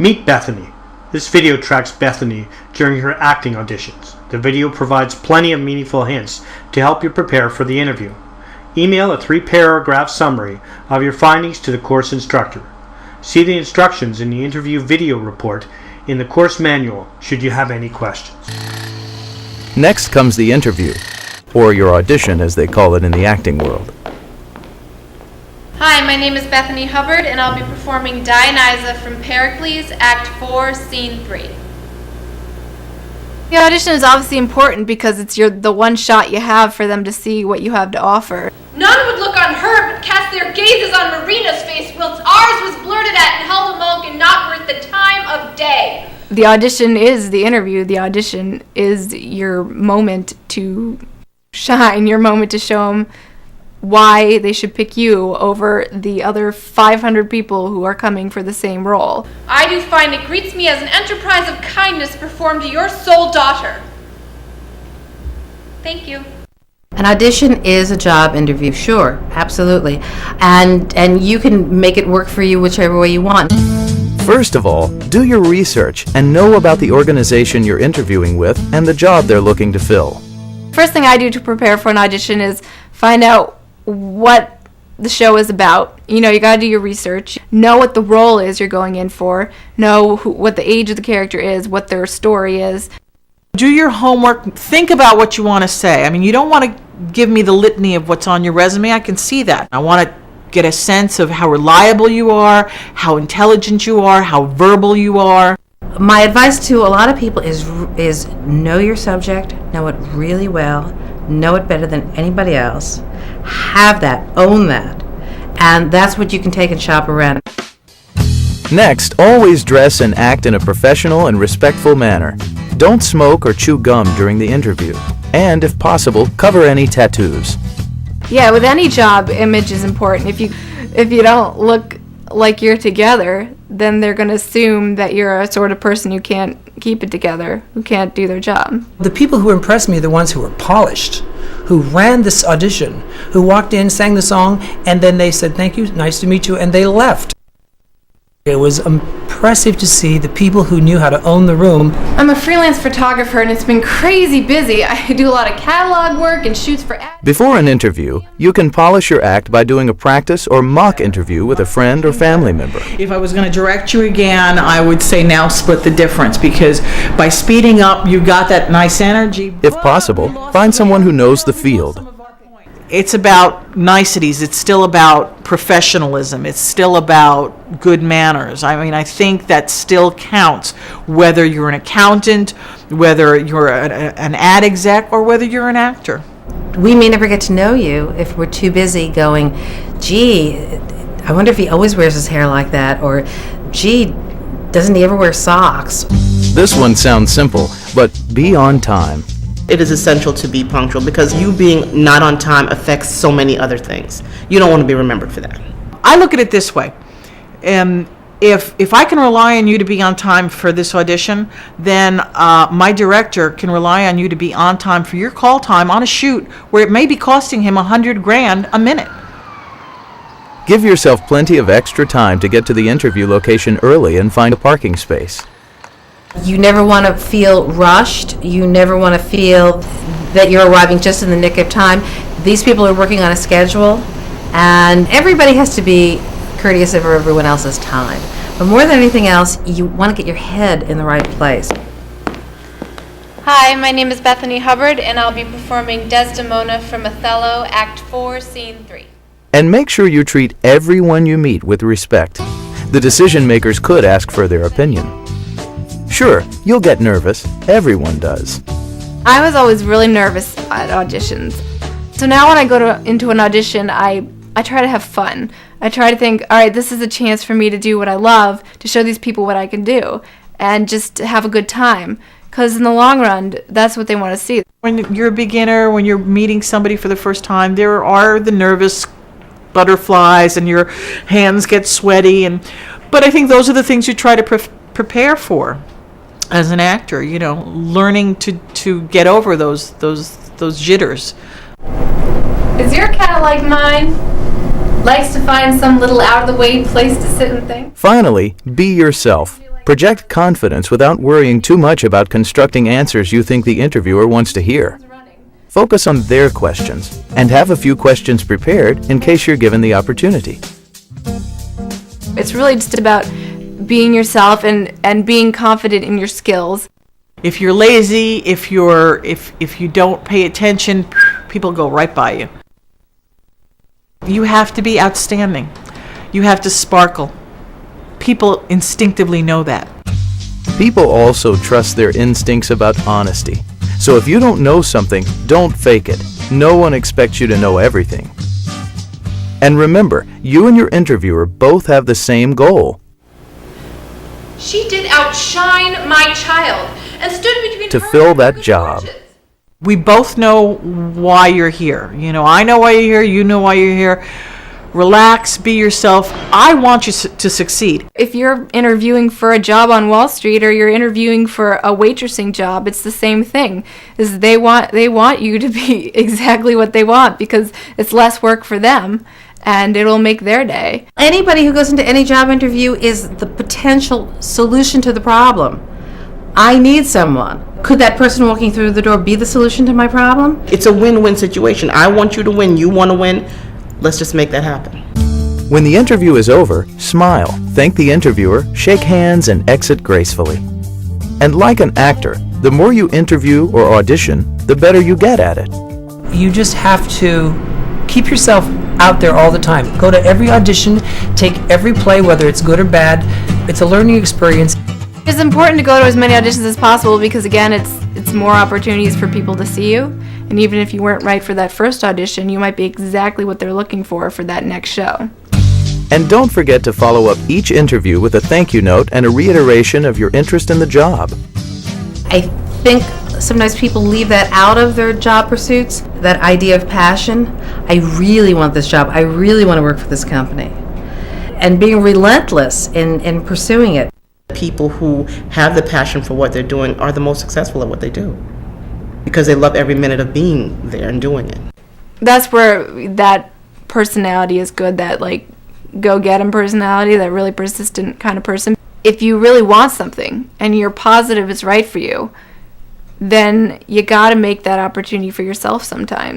Meet Bethany. This video tracks Bethany during her acting auditions. The video provides plenty of meaningful hints to help you prepare for the interview. Email a 3-paragraph summary of your findings to the course instructor. See the instructions in the interview video report in the course manual should you have any questions. Next comes the interview, or your audition as they call it in the acting world. Hi, my name is Bethany Hubbard, and I'll be performing Dionysa from Pericles, Act 4, Scene 3. The audition is obviously important because it's the one shot you have for them to see what you have to offer. None would look on her, but cast their gazes on Marina's face, whilst ours was blurted at and held a mulk and not worth the time of day. The audition is the interview. The audition is your moment to shine, your moment to show them why they should pick you over the other 500 people who are coming for the same role. I do find it greets me as an enterprise of kindness performed to your sole daughter. Thank you. An audition is a job interview, sure, absolutely. And you can make it work for you whichever way you want. First of all, do your research and know about the organization you're interviewing with and the job they're looking to fill. First thing I do to prepare for an audition is find out what the show is about. You got to do your research, know what the role is you're going in for, know what the age of the character is, what their story is. Do your homework, think about what you want to say. I mean, you don't want to give me the litany of what's on your resume. I can see that. I want to get a sense of how reliable you are, how intelligent you are, how verbal you are. My advice to a lot of people is know your subject, know it really well, know it better than anybody else, have that, own that, and that's what you can take and shop around. Next, always dress and act in a professional and respectful manner. Don't smoke or chew gum during the interview, and if possible, cover any tattoos. Yeah, with any job, image is important. If you don't look like you're together, then they're going to assume that you're a sort of person who can't keep it together, who can't do their job. The people who impressed me are the ones who were polished, who ran this audition, who walked in, sang the song, and then they said, "Thank you, nice to meet you," and they left. It was impressive to see the people who knew how to own the room. I'm a freelance photographer, and it's been crazy busy. I do a lot of catalog work and shoots for ads. Before an interview, you can polish your act by doing a practice or mock interview with a friend or family member. If I was going to direct you again, I would say now split the difference, because by speeding up, you got that nice energy. If possible, find someone who knows the field. It's about niceties. It's still about professionalism. It's still about good manners. I mean, I think that still counts, whether you're an accountant, whether you're an ad exec, or whether you're an actor. We may never get to know you if we're too busy going, gee, I wonder if he always wears his hair like that, or gee, doesn't he ever wear socks? This one sounds simple, but be on time. It is essential to be punctual because you being not on time affects so many other things. You don't want to be remembered for that. I look at it this way. If I can rely on you to be on time for this audition, then my director can rely on you to be on time for your call time on a shoot where it may be costing him $100,000 a minute. Give yourself plenty of extra time to get to the interview location early and find a parking space. You never want to feel rushed. You never want to feel that you're arriving just in the nick of time. These people are working on a schedule, and everybody has to be courteous of everyone else's time. But more than anything else, you want to get your head in the right place. Hi, my name is Bethany Hubbard, and I'll be performing Desdemona from Othello, Act 4, Scene 3. And make sure you treat everyone you meet with respect. The decision makers could ask for their opinion. Sure, you'll get nervous. Everyone does. I was always really nervous at auditions. So now when I go into an audition, I try to have fun. I try to think, all right, this is a chance for me to do what I love, to show these people what I can do, and just have a good time. Because in the long run, that's what they want to see. When you're a beginner, when you're meeting somebody for the first time, there are the nervous butterflies and your hands get sweaty. But I think those are the things you try to prepare for. As an actor, learning to get over those jitters. Is your cat like mine? Likes to find some little out-of-the-way place to sit and think? Finally, be yourself. Project confidence without worrying too much about constructing answers you think the interviewer wants to hear. Focus on their questions and have a few questions prepared in case you're given the opportunity. It's really just about being yourself and being confident in your skills. If you're lazy, if you don't pay attention, people go right by you. You have to be outstanding. You have to sparkle. People instinctively know that. People also trust their instincts about honesty. So if you don't know something, don't fake it. No one expects you to know everything. And remember, you and your interviewer both have the same goal: She did outshine my child and stood between to her fill and that good job. fortunes. We both know why you're here. I know why you're here, you know why you're here. Relax, be yourself. I want you to succeed. If you're interviewing for a job on Wall Street or you're interviewing for a waitressing job, it's the same thing. Is they want you to be exactly what they want because it's less work for them and it'll make their day. Anybody who goes into any job interview is the potential solution to the problem. I need someone. Could that person walking through the door be the solution to my problem? It's a win-win situation. I want you to win. You want to win. Let's just make that happen. When the interview is over, smile, thank the interviewer, shake hands, and exit gracefully. And like an actor, the more you interview or audition, the better you get at it. You just have to keep yourself out there all the time. Go to every audition, take every play, whether it's good or bad. It's a learning experience. It's important to go to as many auditions as possible because, again, it's more opportunities for people to see you. And even if you weren't right for that first audition, you might be exactly what they're looking for that next show. And don't forget to follow up each interview with a thank you note and a reiteration of your interest in the job. I think sometimes people leave that out of their job pursuits, that idea of passion. I really want this job. I really want to work for this company. And being relentless in pursuing it. People who have the passion for what they're doing are the most successful at what they do because they love every minute of being there and doing it. That's where that personality is good, that go-get-em personality, that really persistent kind of person. If you really want something and you're positive it's right for you, then you got to make that opportunity for yourself sometimes.